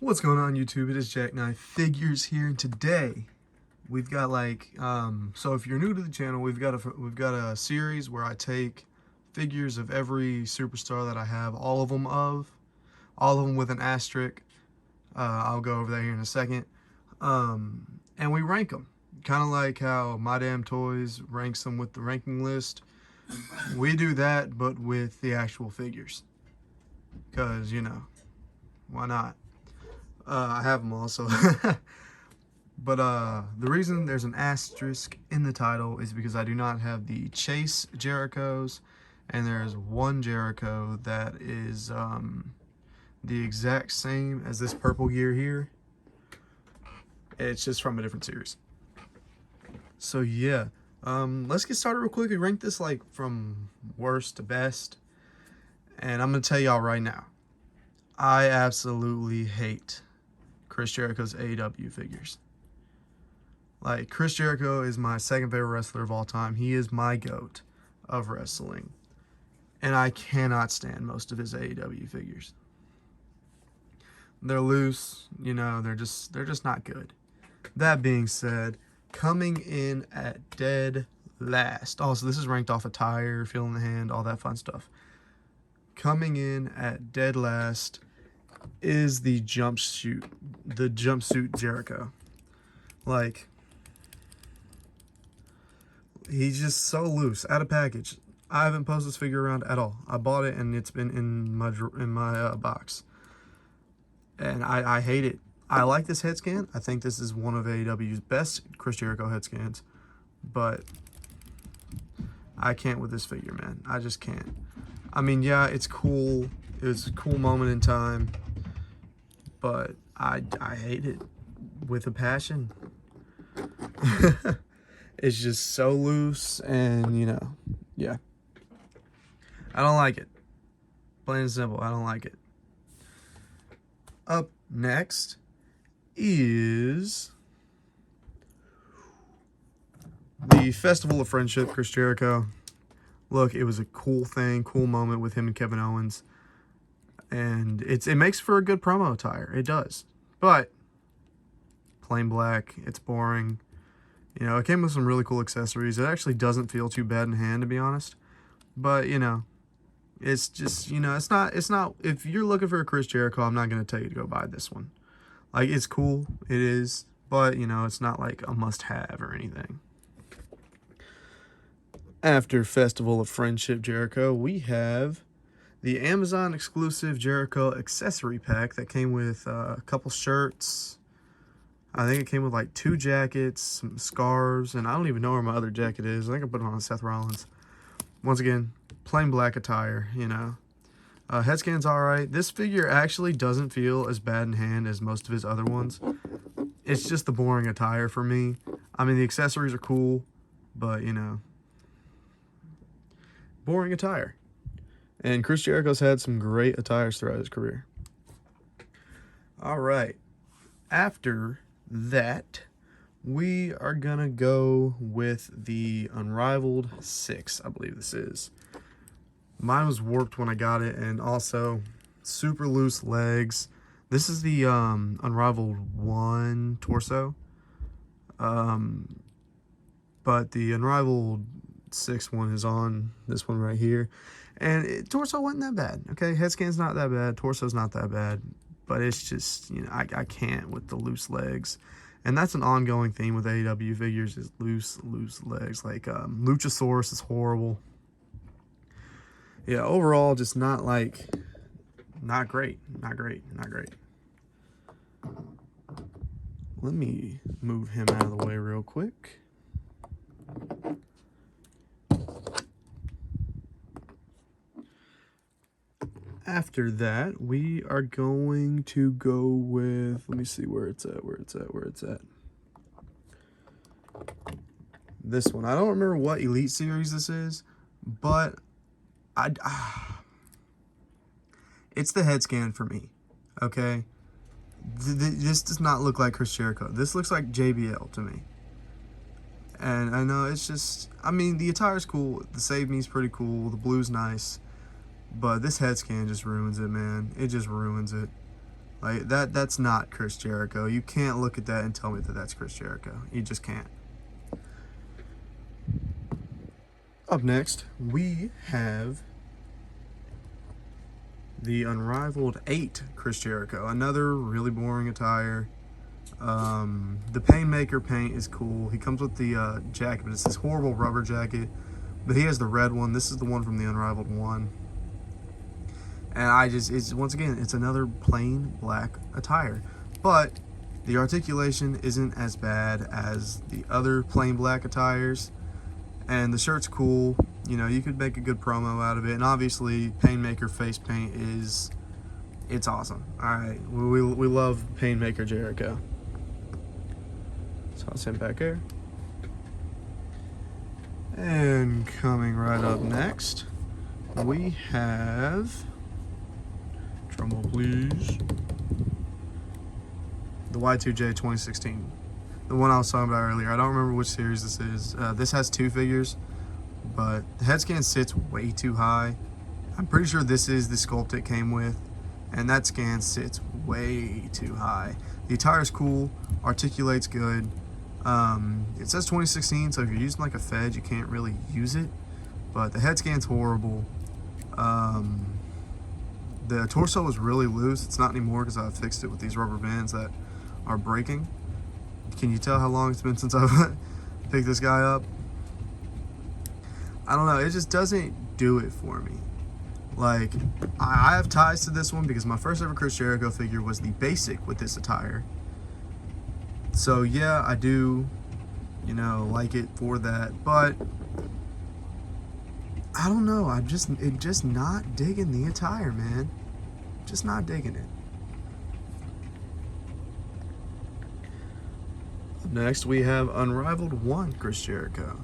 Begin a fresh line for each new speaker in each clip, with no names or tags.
What's going on, YouTube? It is Jackknife Figures here, and today we've got so if you're new to the channel, we've got a series where I take figures of every superstar that I have, all of them with an asterisk. I'll go over that here in a second. And we rank them, kind of like how My Damn Toys ranks them with the ranking list. We do that, but with the actual figures, because why not? I have them also. But the reason there's an asterisk in the title is because I do not have the Chase Jerichos, and there's one Jericho that is the exact same as this purple gear here. It's just from a different series. So yeah, let's get started real quick and rank this like from worst to best. And I'm gonna tell y'all right now, I absolutely hate Chris Jericho's AEW figures. Like, Chris Jericho is my second favorite wrestler of all time. He is my GOAT of wrestling. And I cannot stand most of his AEW figures. They're loose, they're just not good. That being said, coming in at dead last. Also, this is ranked off attire, feeling the hand, all that fun stuff. Coming in at dead last is the jumpsuit Jericho. Like, he's just so loose, out of package. I haven't posted this figure around at all. I bought it and it's been in my box, and I hate it. I like this head scan. I think this is one of AEW's best Chris Jericho head scans, but I can't with this figure, man. I just can't. I mean, yeah, it's cool. It was a cool moment in time, but I hate it with a passion. It's just so loose, and yeah. I don't like it. Plain and simple, I don't like it. Up next is the Festival of Friendship, Chris Jericho. Look, it was a cool thing, cool moment with him and Kevin Owens. And it makes for a good promo attire. It does. But plain black, it's boring. It came with some really cool accessories. It actually doesn't feel too bad in hand, to be honest. But, it's just, it's not, if you're looking for a Chris Jericho, I'm not going to tell you to go buy this one. Like, it's cool. It is. But, it's not like a must-have or anything. After Festival of Friendship Jericho, we have the Amazon exclusive Jericho accessory pack that came with a couple shirts. I think it came with like 2 jackets, some scarves, and I don't even know where my other jacket is. I think I put it on Seth Rollins. Once again, plain black attire, Head scan's alright. This figure actually doesn't feel as bad in hand as most of his other ones. It's just the boring attire for me. I mean, the accessories are cool, but, boring attire. And Chris Jericho's had some great attires throughout his career. Alright. After that, we are gonna go with the Unrivaled 6, I believe this is. Mine was warped when I got it, and also super loose legs. This is the Unrivaled 1 torso. But the Unrivaled 6 one is on this one right here. And torso wasn't that bad, okay? Head scan's not that bad, torso's not that bad. But it's just, I can't with the loose legs. And that's an ongoing theme with AEW figures, is loose legs. Like, Luchasaurus is horrible. Yeah, overall, just not great. Not great. Let me move him out of the way real quick. After that, we are going to go with, let me see where it's at. This one. I don't remember what Elite Series this is, but it's the head scan for me, okay? This does not look like Chris Jericho. This looks like JBL to me. And I know it's just, I mean, the attire's cool. The Save Me's pretty cool. The blue's nice. But this head scan just ruins it, man. It just ruins it. Like, that's not Chris Jericho. You can't look at that and tell me that that's Chris Jericho. You just can't. Up next, we have the Unrivaled 8 Chris Jericho. Another really boring attire. The Painmaker paint is cool. He comes with the jacket, but it's this horrible rubber jacket. But he has the red one. This is the one from the Unrivaled 1. And once again, it's another plain black attire. But the articulation isn't as bad as the other plain black attires. And the shirt's cool. You know, you could make a good promo out of it. And obviously, Painmaker face paint it's awesome. Alright, we love Painmaker Jericho. So I'll send back here. And coming right up next, we have, drum roll please, the Y2J 2016. The one I was talking about earlier. I don't remember which series this is. This has 2 figures, but the head scan sits way too high. I'm pretty sure this is the sculpt it came with, and that scan sits way too high. The attire's cool, articulates good. It says 2016, so if you're using like a Fed, you can't really use it, but the head scan's horrible. The torso is really loose. It's not anymore because I fixed it with these rubber bands that are breaking. Can you tell how long it's been since I've picked this guy up? I don't know. It just doesn't do it for me. Like, I have ties to this one because my first ever Chris Jericho figure was the basic with this attire. So yeah, I do, you know, like it for that. But I don't know. I'm just not digging the attire, man. Just not digging it. Next, we have Unrivaled 1 Chris Jericho.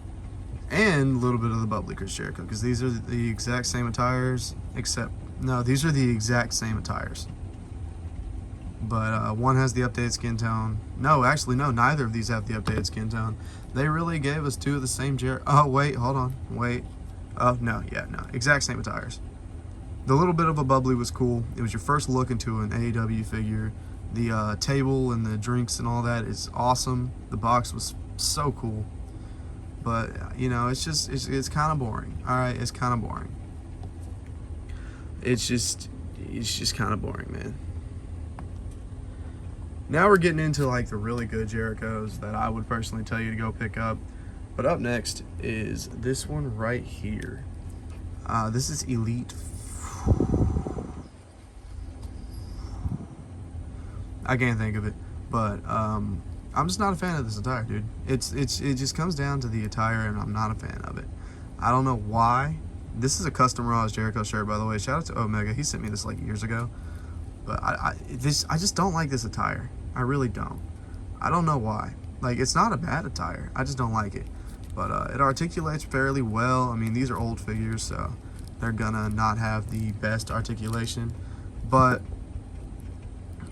And a little bit of the Bubbly Chris Jericho, because these are the exact same attires, except, no, these are the exact same attires. But one has the updated skin tone. No, actually, no, neither of these have the updated skin tone. They really gave us 2 of the same Oh, wait, hold on, wait. Oh, no, yeah, no, exact same attires. The little bit of a Bubbly was cool. It was your first look into an AEW figure. The table and the drinks and all that is awesome. The box was so cool. But, you know, it's kind of boring. Alright, it's kind of boring. It's just kind of boring, man. Now we're getting into, like, the really good Jerichos that I would personally tell you to go pick up. But up next is this one right here. This is Elite. I can't think of it, but I'm just not a fan of this attire, dude. It just comes down to the attire, and I'm not a fan of it. I don't know why. This is a custom Raw Jericho shirt, by the way. Shout out to Omega. He sent me this like years ago. But I just don't like this attire. I really don't. I don't know why. Like, it's not a bad attire. I just don't like it. But it articulates fairly well. I mean, these are old figures, so they're gonna not have the best articulation. But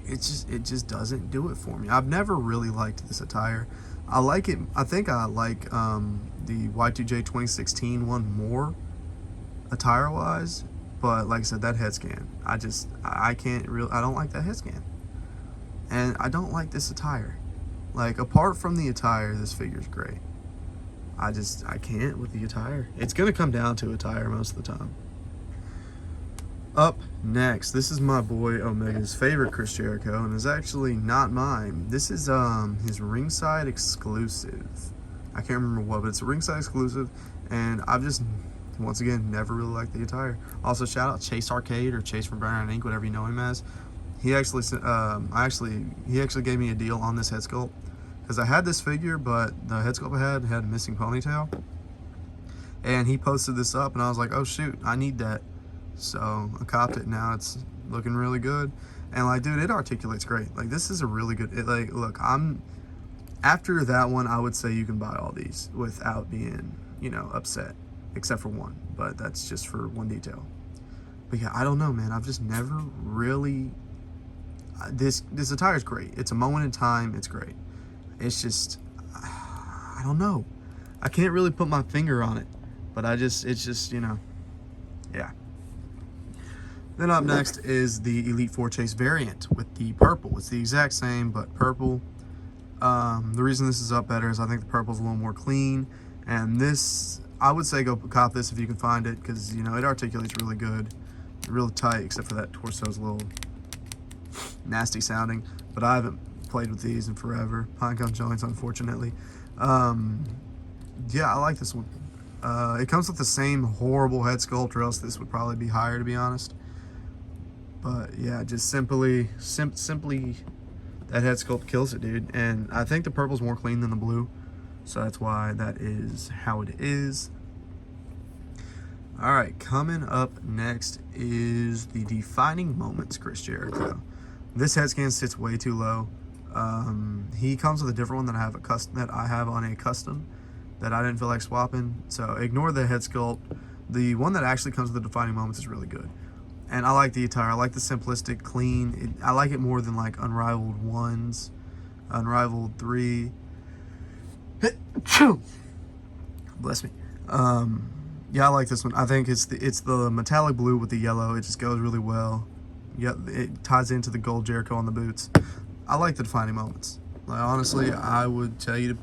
it just doesn't do it for me. I've never really liked this attire. I like it. I think I like the Y2J 2016 one more attire wise, but like I said, that head scan, I can't really, I don't like that head scan, and I don't like this attire. Like, apart from the attire, this figure's great. I can't with the attire. It's gonna come down to attire most of the time. Up next, this is my boy Omega's favorite Chris Jericho, and is actually not mine. This is his ringside exclusive. I can't remember what, but it's a ringside exclusive, and I've just, once again, never really liked the attire. Also, shout out Chase Arcade, or Chase from Brown Ink, whatever you know him as. He actually he actually gave me a deal on this head sculpt, because I had this figure, but the head sculpt I had a missing ponytail, and he posted this up, and I was like, oh shoot, I need that. So I copped it. Now it's looking really good, and like, dude, it articulates great. Like, this is a really good, look, after that one, I would say you can buy all these without being, you know, upset, except for one, but that's just for one detail. But yeah, I don't know, man. I've just never really, this attire is great. It's a moment in time. It's great. It's just, I don't know. I can't really put my finger on it, but it's just, you know, yeah. Then up next is the Elite Four Chase variant with the purple. It's the exact same, but purple. The reason this is up better is I think the purple's a little more clean. And this, I would say go cop this if you can find it, because, you know, it articulates really good. Real tight, except for that torso's a little nasty sounding. But I haven't played with these in forever. Pinecone joints, unfortunately. Yeah, I like this one. It comes with the same horrible head sculpt, or else this would probably be higher, to be honest. But yeah, just simply that head sculpt kills it, dude. And I think the purple's more clean than the blue, so that's why that is how it is. All right, coming up next is the Defining Moments Chris Jericho. This head scan sits way too low. He comes with a different one that I have on a custom that I didn't feel like swapping. So ignore the head sculpt. The one that actually comes with the Defining Moments is really good. And I like the attire. I like the simplistic, clean. I like it more than like Unrivaled 1s, Unrivaled 3. Bless me. Yeah, I like this one. I think it's the metallic blue with the yellow. It just goes really well. Yeah, it ties into the gold Jericho on the boots. I like the Defining Moments. Like, honestly, I would tell you to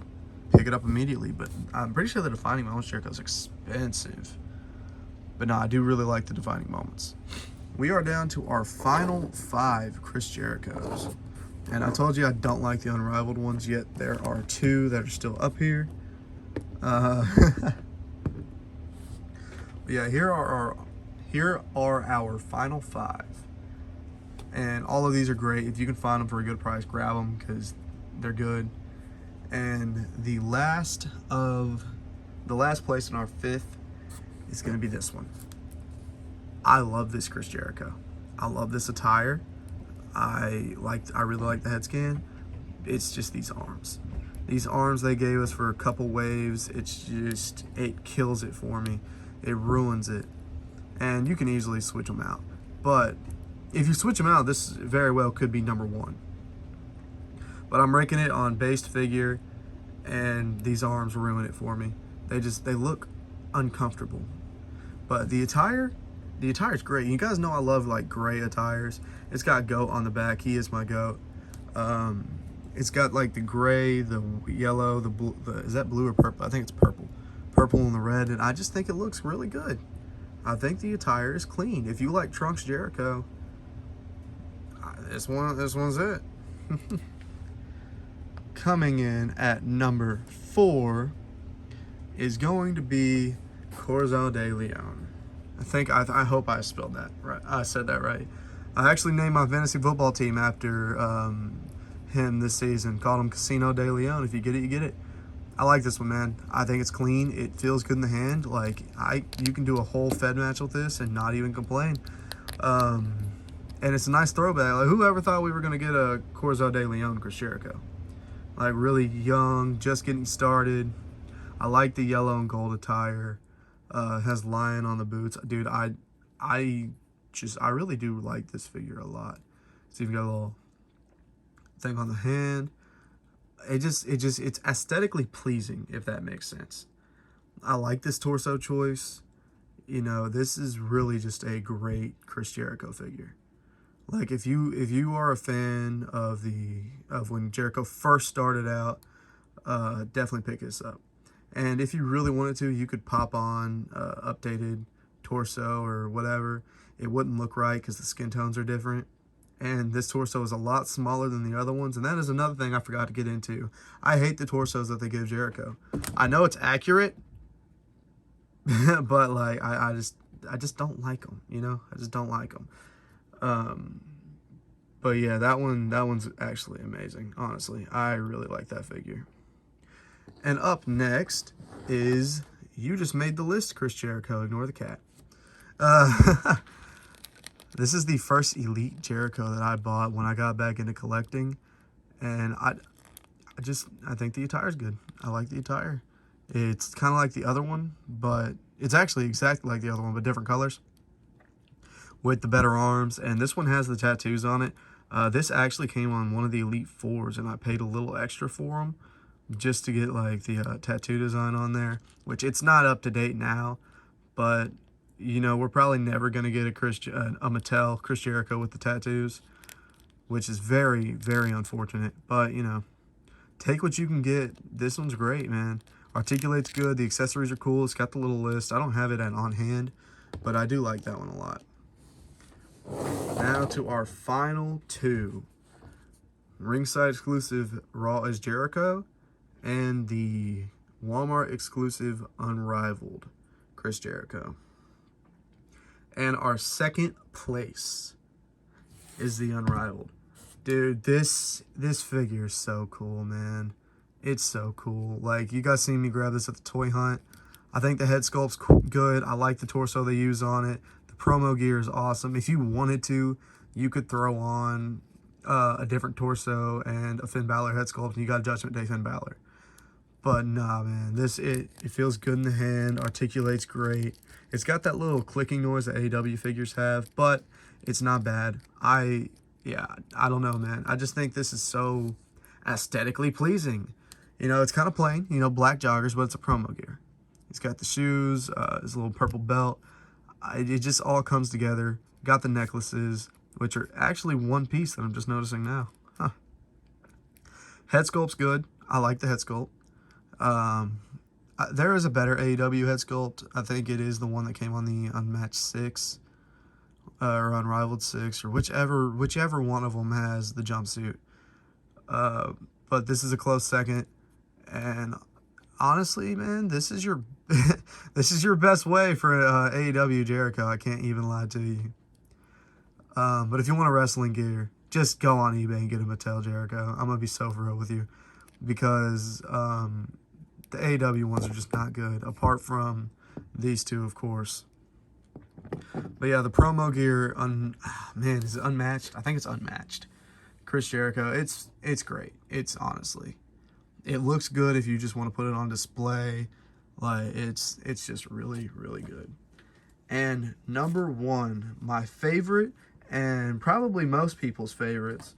pick it up immediately, but I'm pretty sure the Defining Moments Jericho is expensive. But no, I do really like the Defining Moments. We are down to our final 5 Chris Jerichos. And I told you I don't like the Unrivaled ones, yet there are 2 that are still up here. Yeah, here are our final 5. And all of these are great. If you can find them for a good price, grab them because they're good. And the last place in our 5th is going to be this one. I love this Chris Jericho. I love this attire. I really like the head scan. It's just these arms. These arms they gave us for a couple waves, it kills it for me. It ruins it. And you can easily switch them out. But if you switch them out, this very well could be number 1. But I'm ranking it on based figure, and these arms ruin it for me. They look uncomfortable. But the attire is great. You guys know I love like gray attires. It's got GOAT on the back. He is my GOAT. It's got like the gray, the yellow, the blue. Is that blue or purple? I think it's purple. Purple and the red, and I just think it looks really good. I think the attire is clean. If you like Trunks Jericho, this one's it. Coming in at number 4 is going to be Corzo de Leon. I hope I spelled that right. I said that right. I actually named my fantasy football team after him this season. Called him Casino de Leon. If you get it, you get it. I like this one, man. I think it's clean. It feels good in the hand. Like you can do a whole Fed match with this and not even complain. And it's a nice throwback. Like, whoever thought we were gonna get a Corzo de Leon Chris Jericho? Like, really young, just getting started. I like the yellow and gold attire. Has lion on the boots, dude. I really do like this figure a lot. It's even got a little thing on the hand. It's aesthetically pleasing, if that makes sense. I like this torso choice. You know, this is really just a great Chris Jericho figure. Like, if you are a fan of when Jericho first started out, definitely pick this up. And if you really wanted to, you could pop on updated torso or whatever. It wouldn't look right because the skin tones are different. And this torso is a lot smaller than the other ones. And that is another thing I forgot to get into. I hate the torsos that they give Jericho. I know it's accurate, but like I just don't like them. You know, I just don't like them. But yeah, that one's actually amazing. Honestly, I really like that figure. And up next is you just made the list, Chris Jericho. Ignore the cat. This is the first Elite Jericho that I bought when I got back into collecting, and I think the attire is good. I like the attire. It's kind of like the other one, but it's actually exactly like the other one, but different colors with the better arms. And this one has the tattoos on it. This actually came on one of the Elite 4s, and I paid a little extra for them just to get like the tattoo design on there, which it's not up to date now, but you know, we're probably never going to get a Mattel Chris Jericho with the tattoos, which is very, very unfortunate. But, you know, take what you can get. This one's great, man. Articulates good. The accessories are cool. It's got the little list. I don't have it on hand, but I do like that one a lot. Now to our final two. Ringside exclusive Raw is Jericho and the Walmart exclusive Unrivaled Chris Jericho. And our second place is the Unrivaled. Dude, this figure is so cool, man. It's so cool. Like, you guys seen me grab this at the toy hunt. I think the head sculpt's good. I like the torso they use on it. The promo gear is awesome. If you wanted to, you could throw on a different torso and a Finn Balor head sculpt, and you got a Judgment Day Finn Balor. But nah, man, it feels good in the hand, articulates great. It's got that little clicking noise that AEW figures have, but it's not bad. I don't know, man. I just think this is so aesthetically pleasing. You know, it's kind of plain, you know, black joggers, but it's a promo gear. He's got the shoes, his little purple belt. It just all comes together. Got the necklaces, which are actually one piece that I'm just noticing now. Huh. Head sculpt's good. I like the head sculpt. There is a better AEW head sculpt. I think it is the one that came on the Unmatched 6 or Unrivaled 6, or whichever one of them has the jumpsuit. But this is a close second. And honestly, man, this is your this is your best way for AEW Jericho. I can't even lie to you. But if you want a wrestling gear, just go on eBay and get a Mattel Jericho. I'm gonna be so for real with you, because the AEW ones are just not good, apart from these two, of course. But yeah, the promo gear, man, is it Unmatched? I think it's Unmatched. Chris Jericho, it's great. It's honestly, it looks good if you just want to put it on display. Like, it's just really, really good. And number one, my favorite, and probably most people's favorites,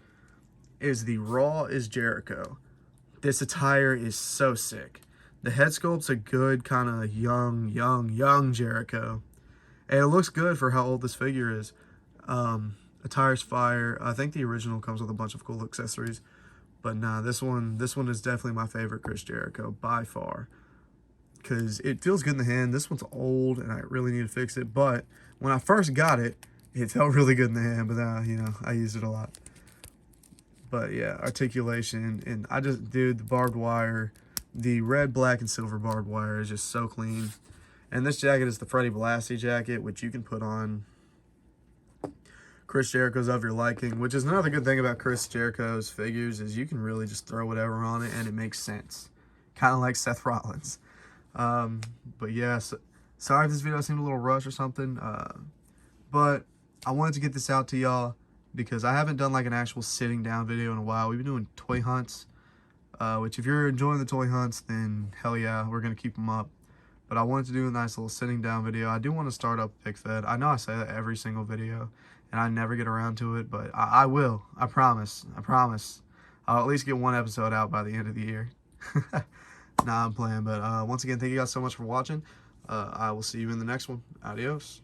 is the Raw is Jericho. This attire is so sick. The head sculpt's a good kind of young Jericho. And it looks good for how old this figure is. Attire's fire. I think the original comes with a bunch of cool accessories. But nah, this one is definitely my favorite Chris Jericho by far, because it feels good in the hand. This one's old, and I really need to fix it. But when I first got it, it felt really good in the hand. But now, you know, I use it a lot. But yeah, articulation, and dude, the barbed wire, the red, black, and silver barbed wire is just so clean. And this jacket is the Freddie Blassie jacket, which you can put on Chris Jericho's of your liking, which is another good thing about Chris Jericho's figures, is you can really just throw whatever on it and it makes sense. Kind of like Seth Rollins. But yeah, sorry if this video seemed a little rushed or something. But I wanted to get this out to y'all because I haven't done like an actual sitting down video in a while. We've been doing toy hunts, which if you're enjoying the toy hunts, then hell yeah, we're going to keep them up. But I wanted to do a nice little sitting down video. I do want to start up Pick Fed. I know I say that every single video, and I never get around to it, but I will. I promise. I promise. I'll at least get one episode out by the end of the year. Nah, I'm playing. But once again, thank you guys so much for watching. I will see you in the next one. Adios.